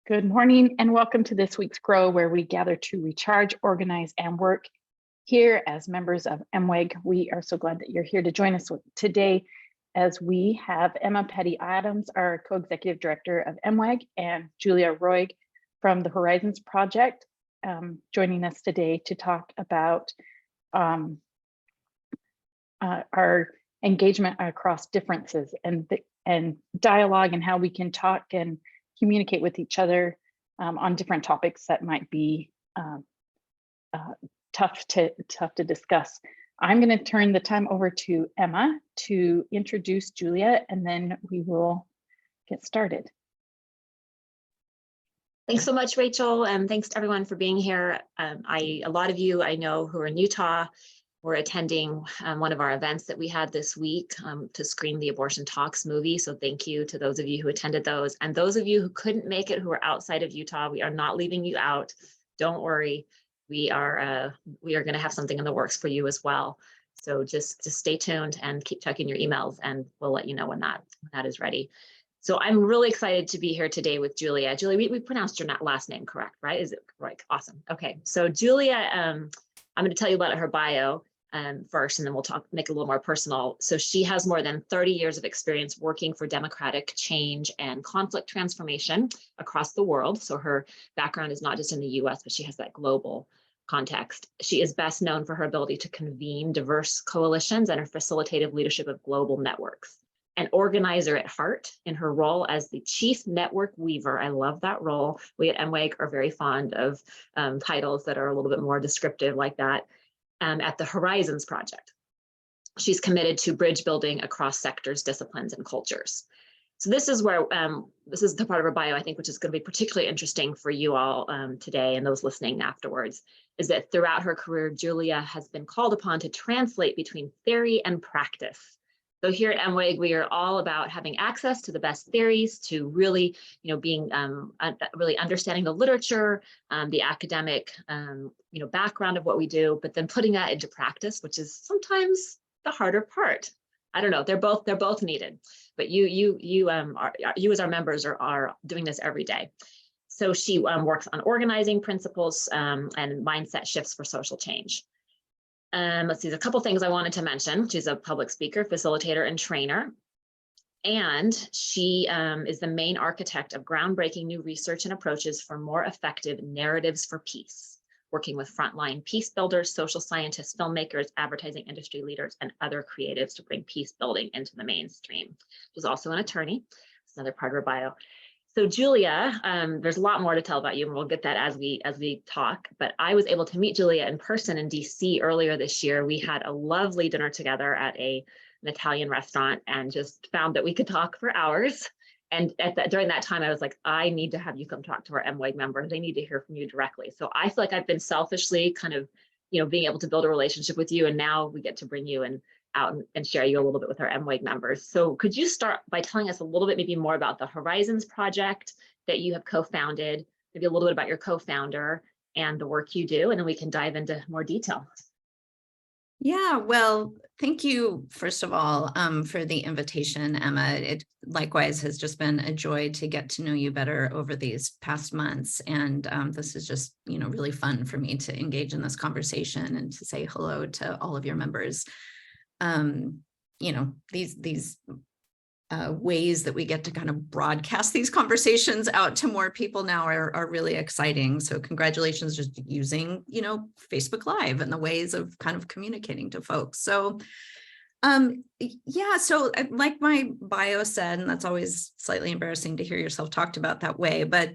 Good morning and welcome to this week's Grow, where we gather to recharge, organize, and work. Here as members of MWEG, we are so glad that you're here to join us today as we have Emma Petty Addams, our co-executive director of MWEG, and Julia Roig from the Horizons Project, joining us today to talk about our engagement across differences and dialogue, and how we can talk and communicate with each other on different topics that might be tough to discuss. I'm going to turn the time over to Emma to introduce Julia, and then we will get started. Thanks so much, Rachel, and thanks to everyone for being here. A lot of you I know who are in Utah were attending one of our events that we had this week to screen the Abortion Talks movie. So thank you to those of you who attended those. And those of you who couldn't make it, who are outside of Utah, we are not leaving you out. Don't worry, we are going to have something in the works for you as well. So just stay tuned and keep checking your emails, and we'll let you know when that is ready. So I'm really excited to be here today with Julia. Julia, we pronounced your last name correct, right? Is it Roig? Awesome. Okay, so Julia, I'm going to tell you about her bio first, and then we'll make it a little more personal. So she has more than 30 years of experience working for democratic change and conflict transformation across the world. So her background is not just in the US, but she has that global context. She is best known for her ability to convene diverse coalitions and her facilitative leadership of global networks. An organizer at heart in her role as the Chief Network Weaver. I love that role. We at MWEG are very fond of titles that are a little bit more descriptive like that. At the Horizons Project. She's committed to bridge building across sectors, disciplines, and cultures. So this is where, this is the part of her bio, I think, which is going to be particularly interesting for you all today and those listening afterwards, is that throughout her career, Julia has been called upon to translate between theory and practice. So here at MWEG, we are all about having access to the best theories, to really, being really understanding the literature, the academic, background of what we do, but then putting that into practice, which is sometimes the harder part. I don't know. They're both needed, but you as our members are doing this every day. So she works on organizing principles and mindset shifts for social change. Let's see, there's a couple things I wanted to mention. She's a public speaker, facilitator, and trainer. And she is the main architect of groundbreaking new research and approaches for more effective narratives for peace, working with frontline peace builders, social scientists, filmmakers, advertising industry leaders, and other creatives to bring peace building into the mainstream. She's also an attorney. It's another part of her bio. So Julia, there's a lot more to tell about you, and we'll get that as we talk, but I was able to meet Julia in person in DC earlier this year. We had a lovely dinner together at an Italian restaurant and just found that we could talk for hours. And during that time, I was like, I need to have you come talk to our MWEG members. They need to hear from you directly. So I feel like I've been selfishly kind of, being able to build a relationship with you, and now we get to bring you out and share you a little bit with our MWEG members. So could you start by telling us a little bit maybe more about the Horizons Project that you have co-founded, maybe a little bit about your co-founder and the work you do, and then we can dive into more detail. Yeah, well, thank you, first of all, for the invitation, Emma. It likewise has just been a joy to get to know you better over these past months. And this is just, really fun for me to engage in this conversation and to say hello to all of your members. These ways that we get to kind of broadcast these conversations out to more people now are really exciting. So congratulations, just using, Facebook Live and the ways of kind of communicating to folks. So, so like my bio said, and that's always slightly embarrassing to hear yourself talked about that way, but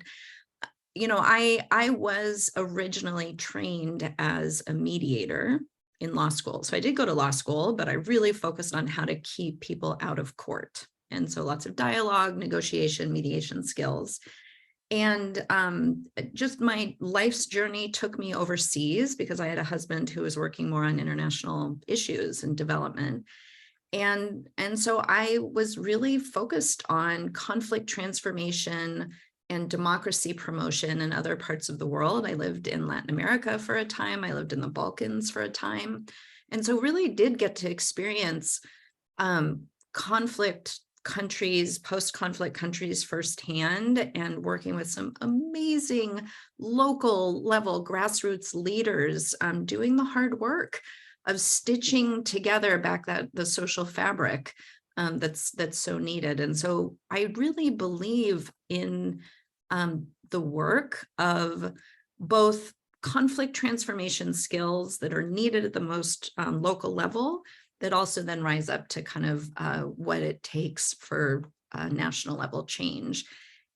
I was originally trained as a mediator in law school. So I did go to law school, but I really focused on how to keep people out of court. And so lots of dialogue, negotiation, mediation skills. And just my life's journey took me overseas because I had a husband who was working more on international issues and development. And so I was really focused on conflict transformation and democracy promotion in other parts of the world. I lived in Latin America for a time. I lived in the Balkans for a time. And so really did get to experience conflict countries, post-conflict countries firsthand, and working with some amazing local level grassroots leaders doing the hard work of stitching together back the social fabric that's so needed. And so I really believe in the work of both conflict transformation skills that are needed at the most local level, that also then rise up to kind of what it takes for national level change.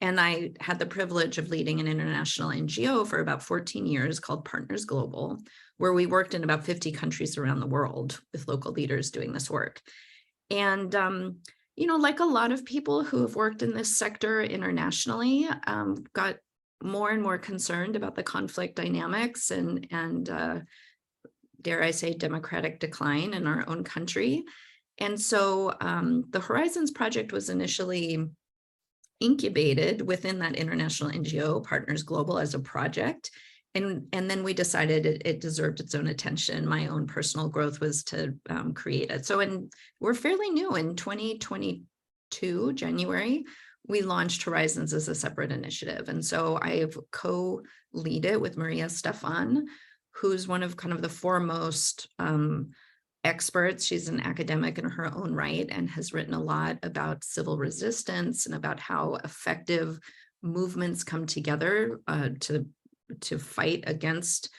And I had the privilege of leading an international NGO for about 14 years called Partners Global, where we worked in about 50 countries around the world with local leaders doing this work. And, you know, like a lot of people who have worked in this sector internationally, got more and more concerned about the conflict dynamics and dare I say, democratic decline in our own country. And so the Horizons Project was initially incubated within that international NGO, Partners Global, as a project. And then we decided it deserved its own attention. My own personal growth was to create it. So we're fairly new. In 2022, January, we launched Horizons as a separate initiative. And so I've co-lead it with Maria Stefan, who's one of kind of the foremost experts. She's an academic in her own right and has written a lot about civil resistance and about how effective movements come together to fight against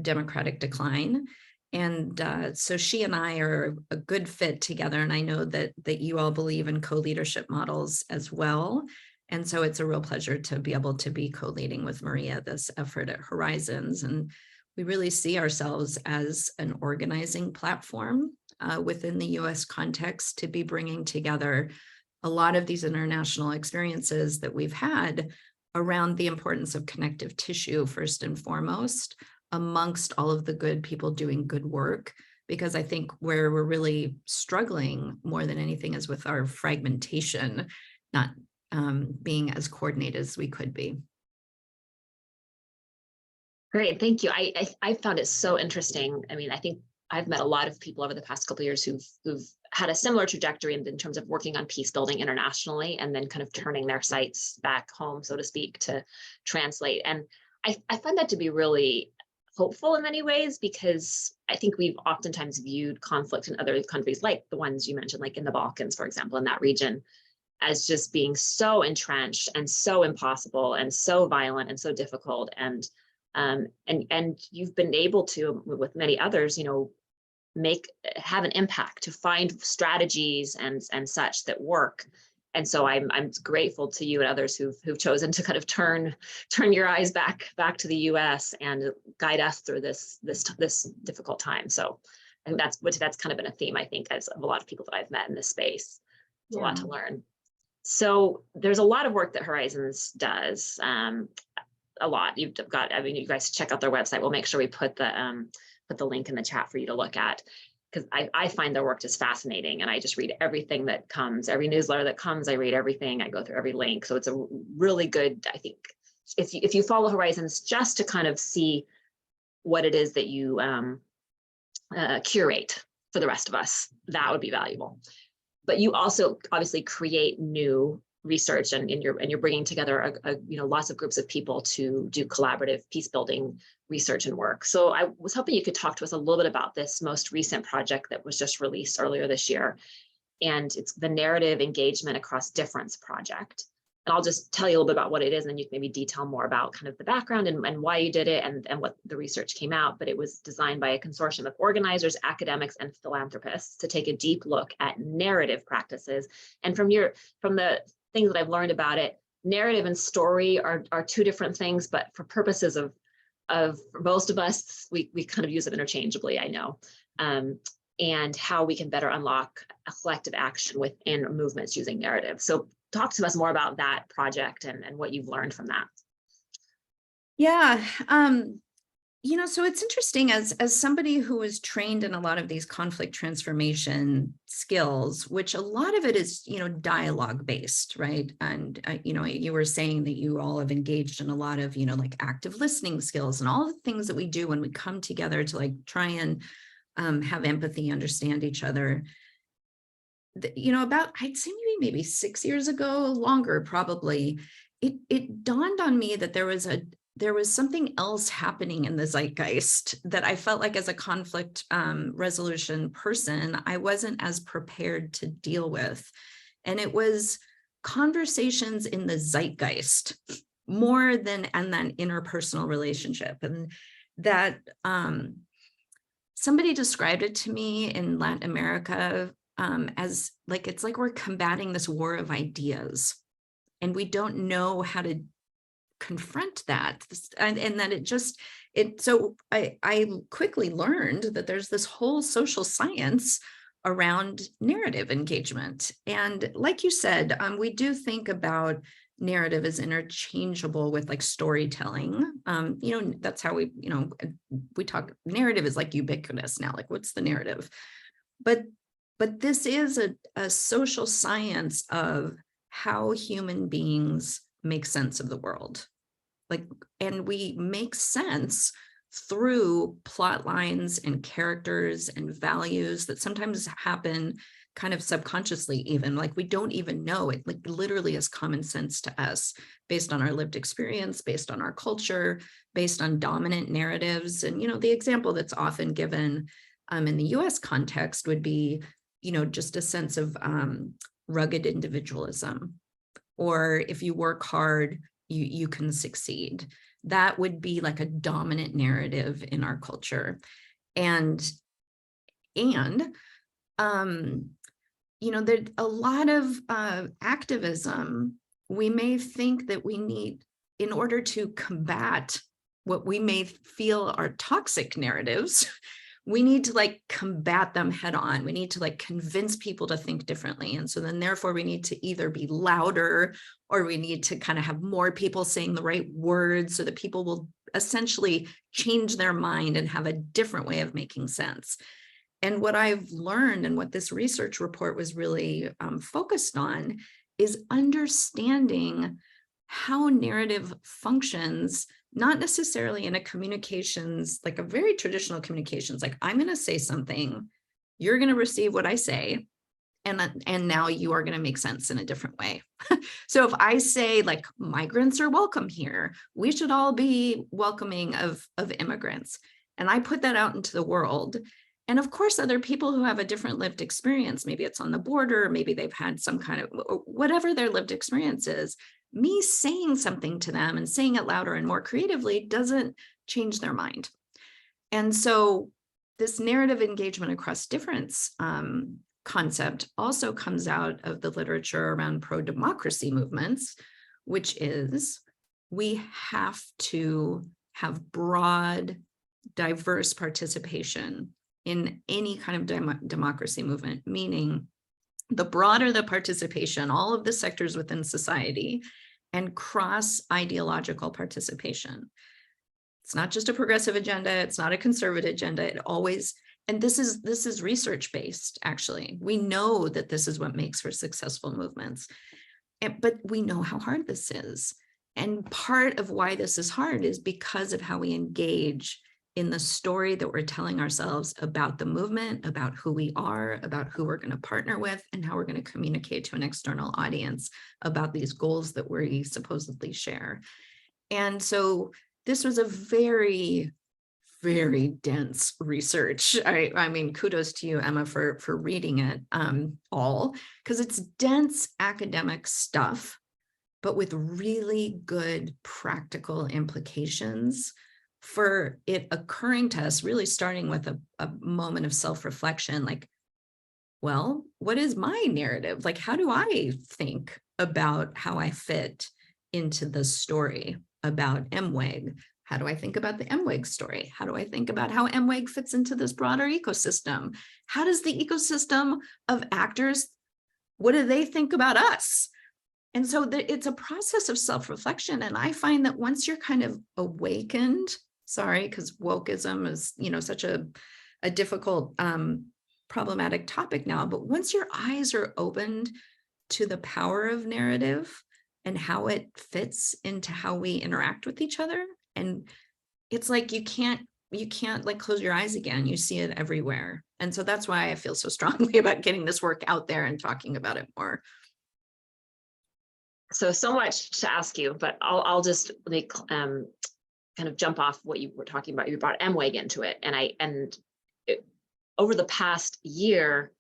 democratic decline. And so she and I are a good fit together. And I know that you all believe in co-leadership models as well. And so it's a real pleasure to be able to be co-leading with Maria this effort at Horizons. And we really see ourselves as an organizing platform within the US context to be bringing together a lot of these international experiences that we've had around the importance of connective tissue, first and foremost, amongst all of the good people doing good work. Because I think where we're really struggling more than anything is with our fragmentation, not being as coordinated as we could be. Great, thank you. I found it so interesting. I mean, I think I've met a lot of people over the past couple of years who've had a similar trajectory in terms of working on peace building internationally and then kind of turning their sights back home, so to speak, to translate. And I find that to be really hopeful in many ways, because I think we've oftentimes viewed conflict in other countries, like the ones you mentioned, like in the Balkans, for example, in that region, as just being so entrenched and so impossible and so violent and so difficult. And you've been able to, with many others, you know, have an impact, to find strategies and such that work. And so I'm grateful to you and others who've chosen to kind of turn your eyes back to the US and guide us through this difficult time. So I think that's kind of been a theme, I think, as of a lot of people that I've met in this space. There's a lot to learn. So there's a lot of work that Horizons does. A lot. You've got, I mean, you guys check out their website. We'll make sure we put the link in the chat for you to look at, because I find their work just fascinating, and I just read everything that comes, every newsletter that comes. I read everything. I go through every link. So it's a really good, I think, if you follow Horizons just to kind of see what it is that you curate for the rest of us, that would be valuable. But you also obviously create new research, and you're bringing together lots of groups of people to do collaborative peace building research and work. So I was hoping you could talk to us a little bit about this most recent project that was just released earlier this year, and it's the Narrative Engagement Across Difference project. And I'll just tell you a little bit about what it is, and then you can maybe detail more about kind of the background and why you did it and what the research came out. But it was designed by a consortium of organizers, academics, and philanthropists to take a deep look at narrative practices. And from the things that I've learned about it, narrative and story are two different things, but for purposes of for most of us, we kind of use it interchangeably, I know, and how we can better unlock a collective action within movements using narrative. So talk to us more about that project and what you've learned from that. Yeah, so it's interesting, as somebody who was trained in a lot of these conflict transformation skills, which a lot of it is, dialogue based, right? And, you were saying that you all have engaged in a lot of, like active listening skills and all the things that we do when we come together to like try and have empathy, understand each other. about, I'd say maybe 6 years ago, longer probably, it dawned on me that there was something else happening in the zeitgeist that I felt like, as a conflict resolution person, I wasn't as prepared to deal with. And it was conversations in the zeitgeist more than and that interpersonal relationship. And that somebody described it to me in Latin America as like, it's like we're combating this war of ideas, and we don't know how to confront that. And that so I quickly learned that there's this whole social science around narrative engagement. And like you said, we do think about narrative as interchangeable with like storytelling. That's how we talk. Narrative is like ubiquitous now. Like, what's the narrative? But this is a social science of how human beings make sense of the world. And we make sense through plot lines and characters and values that sometimes happen kind of subconsciously, even like we don't even know it, like literally is common sense to us based on our lived experience, based on our culture, based on dominant narratives. And, the example that's often given in the US context would be, just a sense of rugged individualism, or if you work hard, you can succeed. That would be like a dominant narrative in our culture. And there's a lot of activism we may think that we need in order to combat what we may feel are toxic narratives. We need to combat them head on. We need to convince people to think differently. And so then therefore we need to either be louder, or we need to kind of have more people saying the right words so that people will essentially change their mind and have a different way of making sense. And what I've learned, and what this research report was really focused on, is understanding how narrative functions, not necessarily in a communications, like a very traditional communications, like I'm going to say something, you're going to receive what I say, and now you are going to make sense in a different way. So if I say migrants are welcome here, we should all be welcoming of immigrants, and I put that out into the world. And of course, other people who have a different lived experience, maybe it's on the border, maybe they've had some kind of, whatever their lived experience is, me saying something to them and saying it louder and more creatively doesn't change their mind. And so this narrative engagement across difference concept also comes out of the literature around pro-democracy movements, which is we have to have broad, diverse participation in any kind of democracy movement, meaning the broader the participation, all of the sectors within society, and cross-ideological participation. It's not just a progressive agenda, it's not a conservative agenda, it always, and this is research-based, actually. We know that this is what makes for successful movements, but we know how hard this is. And part of why this is hard is because of how we engage in the story that we're telling ourselves about the movement, about who we are, about who we're going to partner with, and how we're going to communicate to an external audience about these goals that we supposedly share. And so this was a very, very dense research. I mean, kudos to you, Emma, for reading it all, because it's dense academic stuff, but with really good practical implications for it occurring to us, really starting with a moment of self-reflection, well, what is my narrative? How do I think about how I fit into the story about MWEG? How do I think about the MWEG story? How do I think about how MWEG fits into this broader ecosystem? How does the ecosystem of actors, what do they think about us? And so it's a process of self-reflection. And I find that once you're kind of awakened, sorry, because wokeism is, such a difficult, problematic topic now, but once your eyes are opened to the power of narrative and how it fits into how we interact with each other, and it's like you can't you can't like close your eyes again. You see it everywhere. And so that's why I feel so strongly about getting this work out there and talking about it more. So much to ask you, but I'll just like kind of jump off what you were talking about. You brought MWEG into it, and over the past year,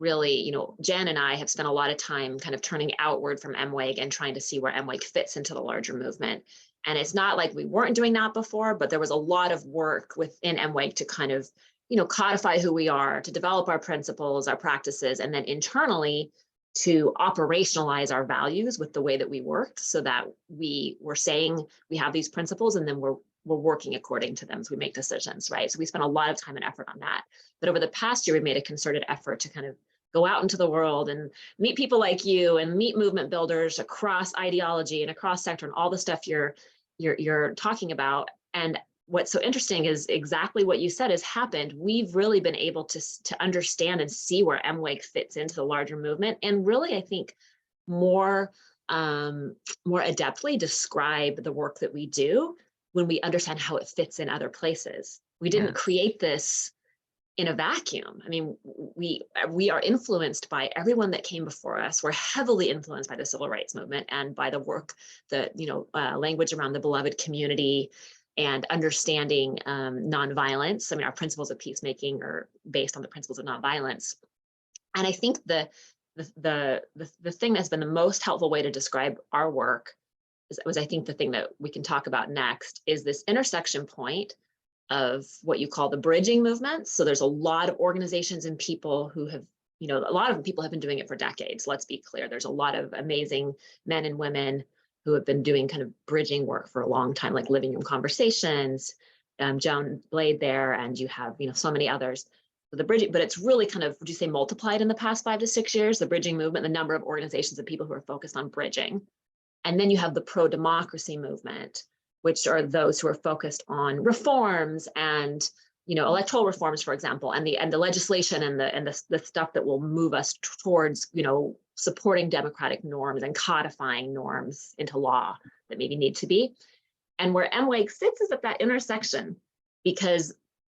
really, you know, Jen and I have spent a lot of time kind of turning outward from MWEG and trying to see where MWEG fits into the larger movement. And it's not like we weren't doing that before, but there was a lot of work within MWEG to kind of, you know, codify who we are, to develop our principles, our practices, and then internally to operationalize our values with the way that we worked, so that we were saying we have these principles and then we're working according to them as we make decisions, right? So we spent a lot of time and effort on that. But over the past year, we made a concerted effort to kind of go out into the world and meet people like you and meet movement builders across ideology and across sector and all the stuff you're talking about. And what's so interesting is exactly what you said has happened. We've really been able to understand and see where MWEG fits into the larger movement, and really, I think, more adeptly describe the work that we do when we understand how it fits in other places. We didn't create this in a vacuum. I mean, we are influenced by everyone that came before us. We're heavily influenced by the civil rights movement and by the work, language around the beloved community and understanding nonviolence. I mean, our principles of peacemaking are based on the principles of nonviolence. And I think the thing that's been the most helpful way to describe our work was I think the thing that we can talk about next is this intersection point of what you call the bridging movement. So there's a lot of organizations and people who have, a lot of people have been doing it for decades. Let's be clear. There's a lot of amazing men and women who have been doing kind of bridging work for a long time, like Living Room Conversations, Joan Blade there, and you have, so many others. The bridging, but it's really kind of, would you say, multiplied in the past 5 to 6 years, the bridging movement, the number of organizations and people who are focused on bridging. And then you have the pro-democracy movement, which are those who are focused on reforms and, electoral reforms, for example, and the legislation and the stuff that will move us towards, supporting democratic norms and codifying norms into law that maybe need to be. And where MWEG sits is at that intersection, because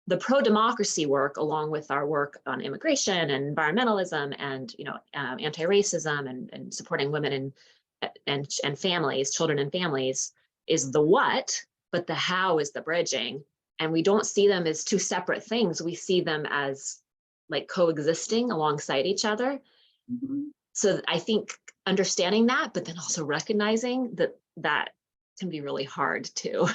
the pro-democracy work, along with our work on immigration and environmentalism and, anti-racism and supporting women and families, children and families, is the what, but the how is the bridging. And we don't see them as two separate things. We see them as like coexisting alongside each other. Mm-hmm. So I think understanding that, but then also recognizing that can be really hard too,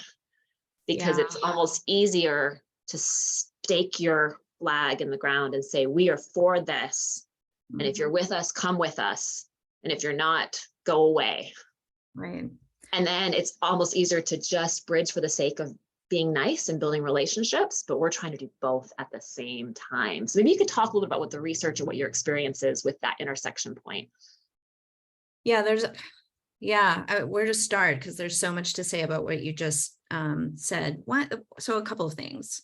because it's almost easier to stake your flag in the ground and say, we are for this. Mm-hmm. And if you're with us, come with us. And if you're not, go away. Right. And then it's almost easier to just bridge for the sake of being nice and building relationships, but we're trying to do both at the same time. So maybe you could talk a little bit about what the research or what your experience is with that intersection point. Yeah, where to start, because there's so much to say about what you just said. So a couple of things.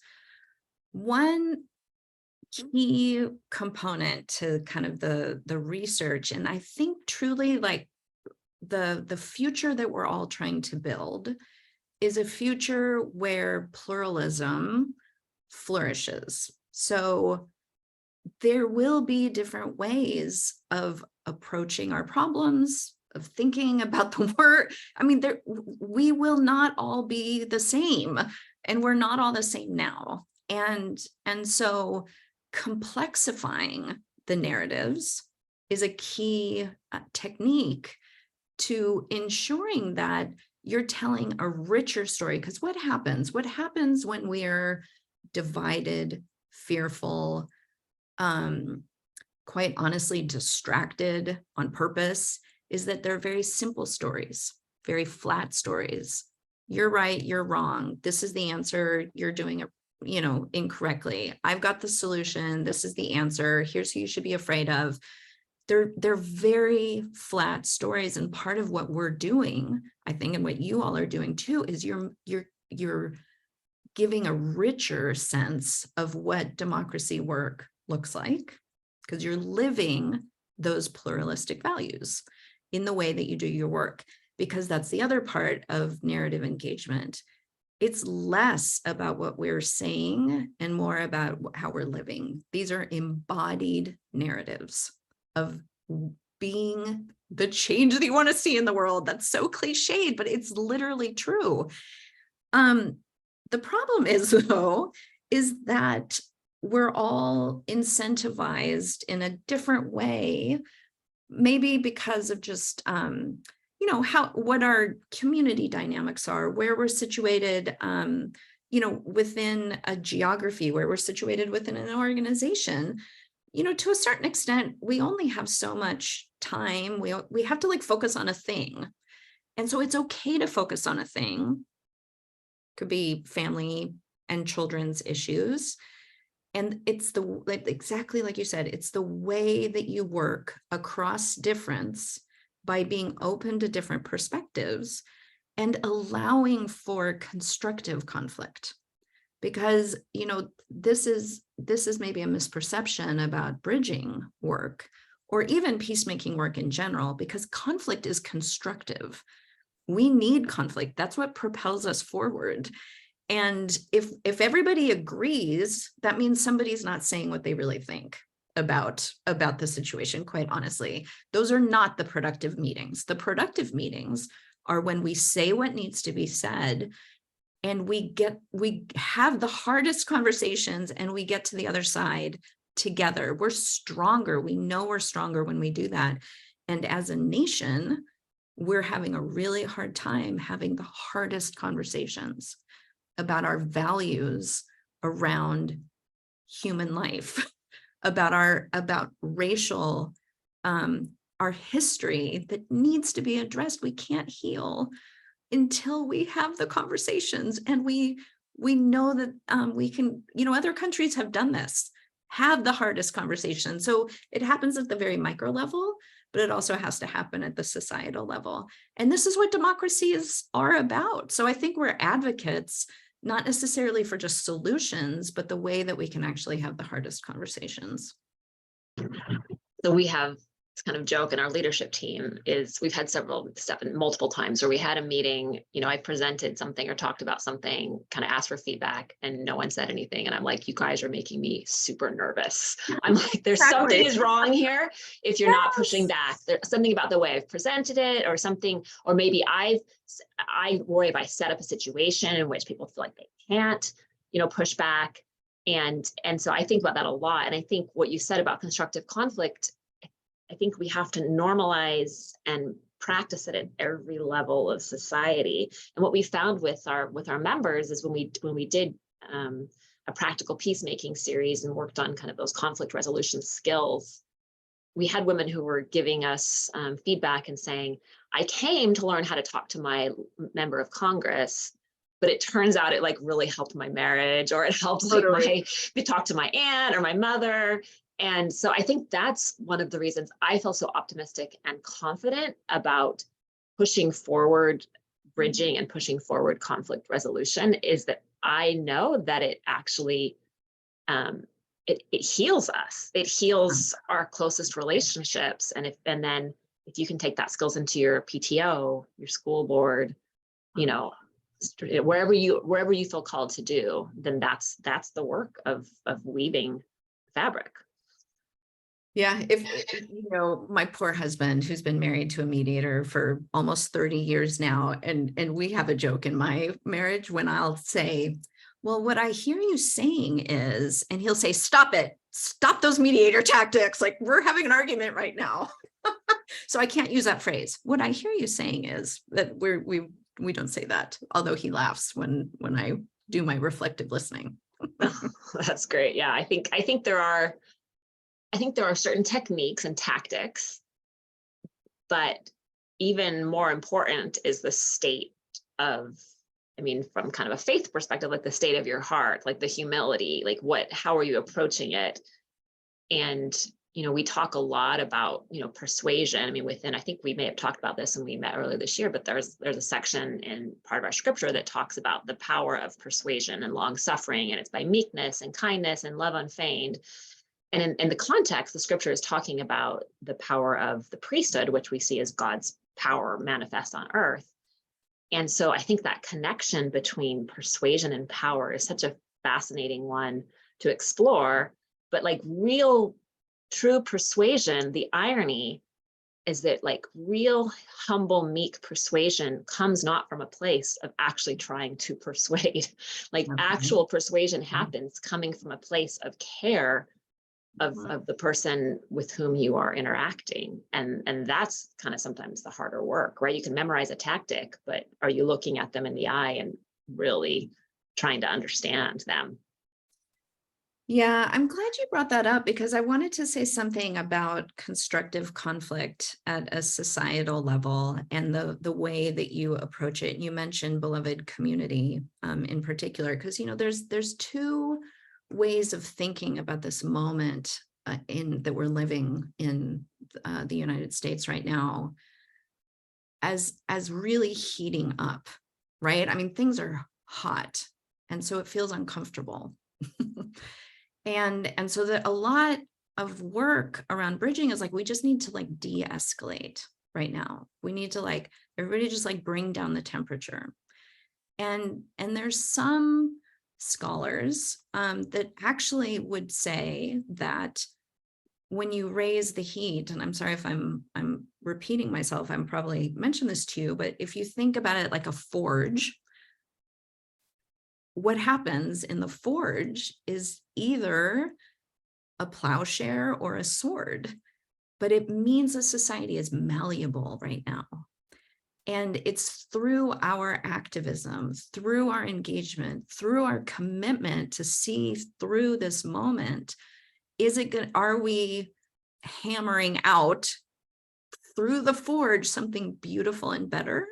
One key component to kind of the research, and I think truly like the future that we're all trying to build is a future where pluralism flourishes. So there will be different ways of approaching our problems, of thinking about the work. I mean, we will not all be the same, and we're not all the same now. And so complexifying the narratives is a key technique to ensuring that you're telling a richer story. Because what happens when we're divided, fearful, quite honestly distracted on purpose, is that they're very simple stories, very flat stories. You're right, you're wrong. This is the answer. You're doing it, incorrectly. I've got the solution. This is the answer. Here's who you should be afraid of. They're very flat stories. And part of what we're doing, I think, and what you all are doing too, is you're giving a richer sense of what democracy work looks like, because you're living those pluralistic values in the way that you do your work. Because that's the other part of narrative engagement, it's less about what we're saying and more about how we're living. These are embodied narratives of being the change that you want to see in the world. That's so cliched, but it's literally true. The problem is, though, is that we're all incentivized in a different way, maybe because of just what our community dynamics are, where we're situated, within a geography, where we're situated within an organization. To a certain extent, we only have so much time. We have to like focus on a thing. And so it's okay to focus on a thing. Could be family and children's issues. And it's exactly like you said, it's the way that you work across difference by being open to different perspectives and allowing for constructive conflict. Because, this is maybe a misperception about bridging work or even peacemaking work in general, because conflict is constructive. We need conflict. That's what propels us forward. And if everybody agrees, that means somebody's not saying what they really think about the situation, quite honestly. Those are not the productive meetings. The productive meetings are when we say what needs to be said, and we have the hardest conversations, and we get to the other side together. We're stronger. We know we're stronger when we do that. And as a nation, we're having a really hard time having the hardest conversations about our values around human life, about racial, our history that needs to be addressed. We can't heal until we have the conversations, and we know that we can. Other countries have done this, have the hardest conversation. So it happens at the very micro level, but it also has to happen at the societal level. And this is what democracies are about. So I think we're advocates, not necessarily for just solutions, but the way that we can actually have the hardest conversations. So we have this kind of joke in our leadership team is we've had multiple times where we had a meeting, I presented something or talked about something, kind of asked for feedback, and no one said anything. And I'm like, you guys are making me super nervous. I'm like, there's something is wrong here if you're not pushing back. There's something about the way I've presented it or something, or maybe I worry if I set up a situation in which people feel like they can't, push back. And so I think about that a lot. And I think what you said about constructive conflict, I think we have to normalize and practice it at every level of society. And what we found with our members is when we did a practical peacemaking series and worked on kind of those conflict resolution skills, we had women who were giving us feedback and saying, I came to learn how to talk to my member of Congress, but it turns out it like really helped my marriage, or it helped me talk to my aunt or my mother. And so I think that's one of the reasons I feel so optimistic and confident about pushing forward bridging and pushing forward conflict resolution, is that I know that it actually, it heals us. It heals our closest relationships. And then if you can take that skills into your PTO, your school board, wherever you feel called to do, then that's the work of weaving fabric. Yeah, if my poor husband, who's been married to a mediator for almost 30 years now, and we have a joke in my marriage when I'll say, well, what I hear you saying is, and he'll say, stop it, stop those mediator tactics, like we're having an argument right now. So I can't use that phrase. What I hear you saying is that we don't say that, although he laughs when I do my reflective listening. That's great. Yeah, I think there are certain techniques and tactics, but even more important is the state of, from kind of a faith perspective, like the state of your heart, like the humility, like how are you approaching it? And, we talk a lot about, persuasion. I think we may have talked about this when we met earlier this year, but there's a section in part of our scripture that talks about the power of persuasion and long suffering, and it's by meekness and kindness and love unfeigned. And in the context, the scripture is talking about the power of the priesthood, which we see as God's power manifest on earth. And so I think that connection between persuasion and power is such a fascinating one to explore. But like real, true persuasion, the irony is that like real, humble, meek persuasion comes not from a place of actually trying to persuade. Like actual persuasion happens coming from a place of care of the person with whom you are interacting. And that's kind of sometimes the harder work, right? You can memorize a tactic, but are you looking at them in the eye and really trying to understand them? Yeah, I'm glad you brought that up because I wanted to say something about constructive conflict at a societal level and the way that you approach it. You mentioned beloved community in particular, because there's two ways of thinking about this moment that we're living in the United States right now as really heating up, right? I mean, things are hot, and so it feels uncomfortable. And so that a lot of work around bridging is like, we just need to like de-escalate right now. We need to like, everybody just like bring down the temperature. And there's some scholars that actually would say that when you raise the heat, and I'm sorry if I'm repeating myself, I'm probably mentioned this to you, but if you think about it like a forge, what happens in the forge is either a plowshare or a sword, but it means a society is malleable right now. And it's through our activism, through our engagement, through our commitment to see through this moment, are we hammering out through the forge something beautiful and better?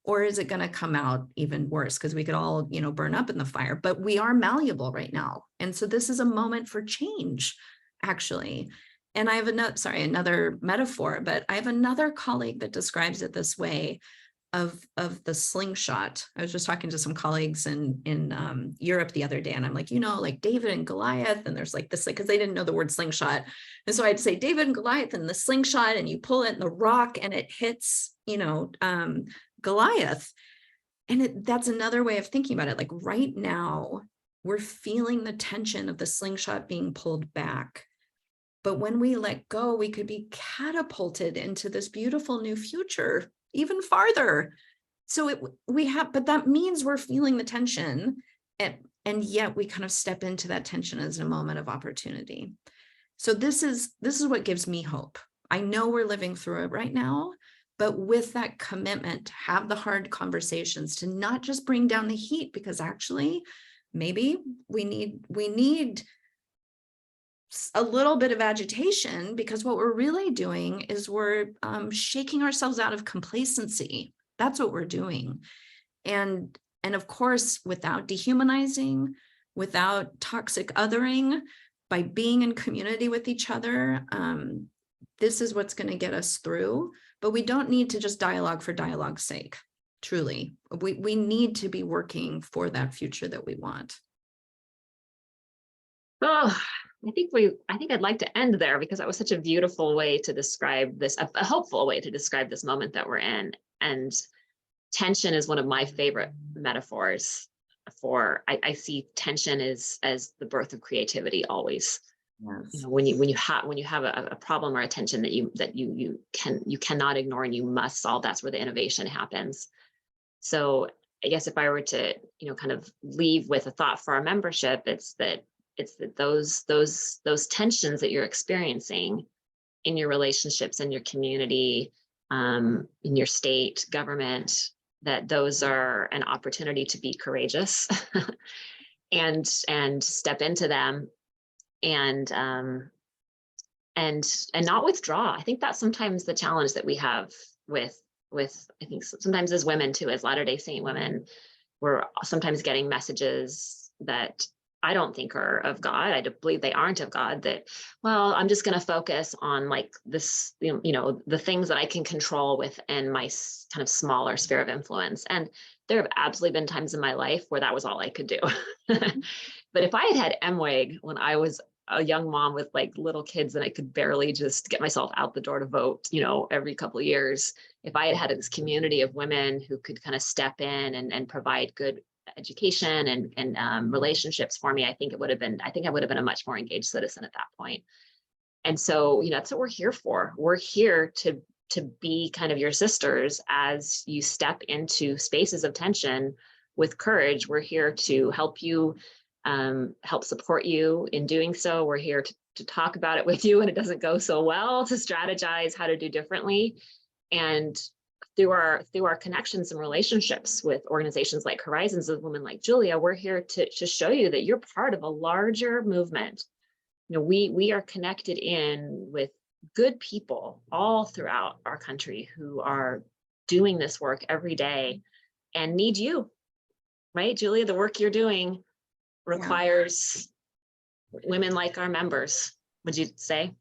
Or is it going to come out even worse? Because we could all, burn up in the fire, but we are malleable right now. And so this is a moment for change, actually. And I have another metaphor, but I have another colleague that describes it this way of the slingshot. I was just talking to some colleagues in Europe the other day, and I'm like, like David and Goliath, and there's like this, because they didn't know the word slingshot. And so I'd say David and Goliath and the slingshot, and you pull it in the rock and it hits, Goliath. And that's another way of thinking about it. Like right now, we're feeling the tension of the slingshot being pulled back. But when we let go, we could be catapulted into this beautiful new future, even farther. So but that means we're feeling the tension, and yet we kind of step into that tension as a moment of opportunity. So this is what gives me hope. I know we're living through it right now, but with that commitment to have the hard conversations, to not just bring down the heat, because actually maybe we need a little bit of agitation, because what we're really doing is we're shaking ourselves out of complacency. That's what we're doing. And of course, without dehumanizing, without toxic othering, by being in community with each other, this is what's going to get us through. But we don't need to just dialogue for dialogue's sake. Truly, we need to be working for that future that we want. Oh, I think I'd like to end there, because that was such a beautiful way to describe this, a hopeful way to describe this moment that we're in. And tension is one of my favorite metaphors for, I see tension as the birth of creativity always. Yes. When you have a problem or a tension that you cannot ignore and you must solve, that's where the innovation happens. So I guess if I were to, kind of leave with a thought for our membership, it's that those tensions that you're experiencing in your relationships, in your community, in your state government, that those are an opportunity to be courageous and step into them and not withdraw. I think that's sometimes the challenge that we have with I think sometimes as women too, as Latter-day Saint women, we're sometimes getting messages that I don't think are of God. I believe they aren't of God, that, well, I'm just going to focus on like this, the things that I can control within my kind of smaller sphere of influence. And there have absolutely been times in my life where that was all I could do. But if I had Emweg when I was a young mom with like little kids and I could barely just get myself out the door to vote, every couple of years. If I had had this community of women who could kind of step in and provide good education and relationships for me, I think I would have been a much more engaged citizen at that point. And so, that's what we're here for. We're here to be kind of your sisters as you step into spaces of tension with courage. We're here to help you, help support you in doing so. We're here to talk about it with you when it doesn't go so well, to strategize how to do differently. And through our connections and relationships with organizations like Horizons of Women like Julia, we're here to show you that you're part of a larger movement. We are connected in with good people all throughout our country who are doing this work every day and need you, right, Julia? The work you're doing requires women like our members, would you say?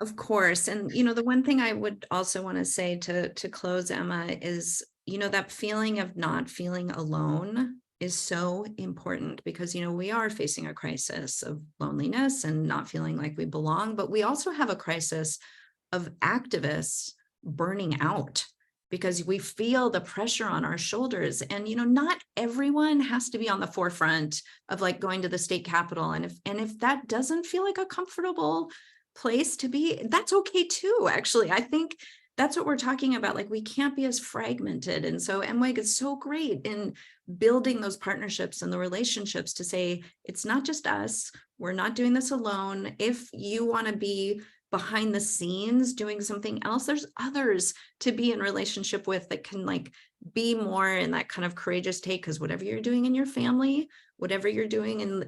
Of course. And, the one thing I would also want to say to close, Emma, is, that feeling of not feeling alone is so important because, we are facing a crisis of loneliness and not feeling like we belong, but we also have a crisis of activists burning out because we feel the pressure on our shoulders. And, not everyone has to be on the forefront of like going to the state capitol. And if that doesn't feel like a comfortable place to be, that's okay too. Actually, I think that's what we're talking about. Like, we can't be as fragmented. And so MWEG is so great in building those partnerships and the relationships to say, it's not just us. We're not doing this alone. If you want to be behind the scenes doing something else, there's others to be in relationship with that can like be more in that kind of courageous take, because whatever you're doing in your family, whatever you're doing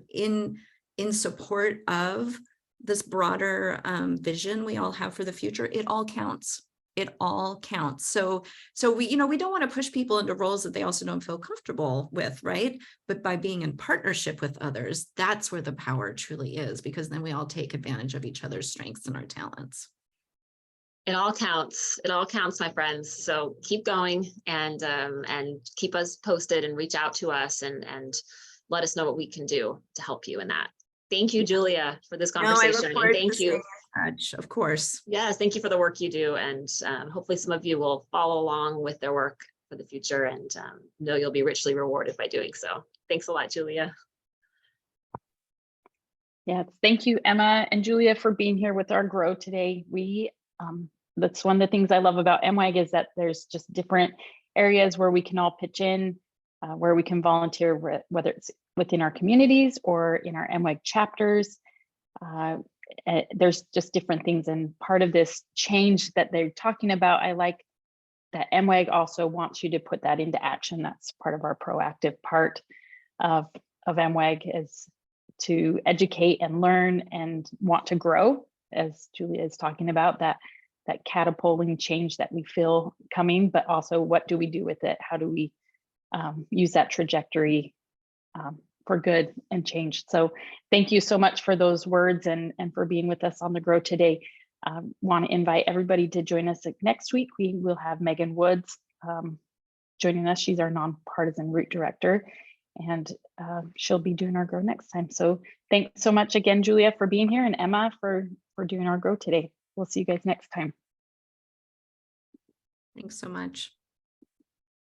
in support of this broader vision we all have for the future, it all counts. It all counts. So we don't want to push people into roles that they also don't feel comfortable with, right? But by being in partnership with others, that's where the power truly is, because then we all take advantage of each other's strengths and our talents. It all counts. It all counts, my friends. So keep going and keep us posted and reach out to us and let us know what we can do to help you in that. Thank you, Julia, for this conversation. And thank you. Of course. Yes, thank you for the work you do. And hopefully some of you will follow along with their work for the future and know you'll be richly rewarded by doing so. Thanks a lot, Julia. Yeah, thank you, Emma and Julia, for being here with our Grow today. That's one of the things I love about MWEG is that there's just different areas where we can all pitch in, where we can volunteer, whether it's within our communities or in our MWEG chapters. There's just different things, and part of this change that they're talking about, I like that MWEG also wants you to put that into action. That's part of our proactive part of MWEG, is to educate and learn and want to grow, as Julia is talking about, that catapulting change that we feel coming, but also what do we do with it? How do we use that trajectory for good and change? So thank you so much for those words and for being with us on the Grow today. Want to invite everybody to join us next week. We will have Megan Woods joining us. She's our nonpartisan route director, and she'll be doing our Grow next time. So thanks so much again, Julia, for being here, and Emma for doing our Grow today. We'll see you guys next time. Thanks so much.